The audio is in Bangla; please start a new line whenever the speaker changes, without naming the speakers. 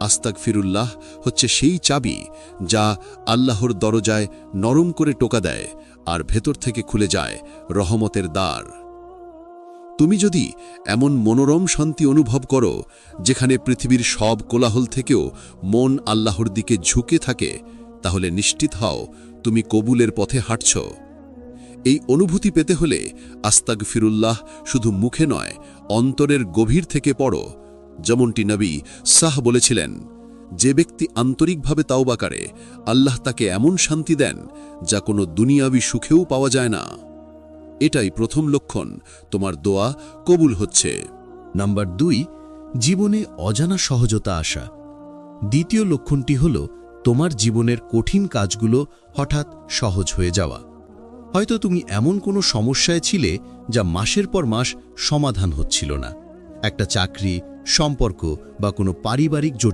আস্তাগফিরুল্লাহ হচ্ছে সেই চাবি যা আল্লাহর দরজায় নরম করে টোকা দেয় আর ভেতর থেকে খুলে যায় রহমতের দ্বার। তুমি যদি এমন মনোরম শান্তি অনুভব করো যেখানে পৃথিবীর সব কোলাহল থেকেও মন আল্লাহর দিকে ঝুঁকে থাকে, তাহলে নিশ্চিত হও তুমি কবুলের পথে হাঁটছ। এই অনুভূতি পেতে হলে আস্তাগফিরুল্লাহ শুধু মুখে নয়, অন্তরের গভীর থেকে পড়ো। যেমনটি নবী সাহ বলেছিলেন, যে ব্যক্তি আন্তরিকভাবে তাওবা করে আল্লাহ তাকে এমন শান্তি দেন যা কোনো দুনিয়াবি সুখেও পাওয়া যায় না। এটাই প্রথম লক্ষণ তোমার দোয়া কবুল হচ্ছে।
নাম্বার 2, জীবনে অজানা সহজতা আসা। দ্বিতীয় লক্ষণটি হল তোমার জীবনের কঠিন কাজগুলো হঠাৎ সহজ হয়ে যাওয়া। হয়তো তুমি এমন কোনো সমস্যায় ছিলে যা মাসের পর মাস সমাধান হচ্ছিল না। একটা চাকরি, সম্পর্ক বা কোনো পারিবারিক জটিলতা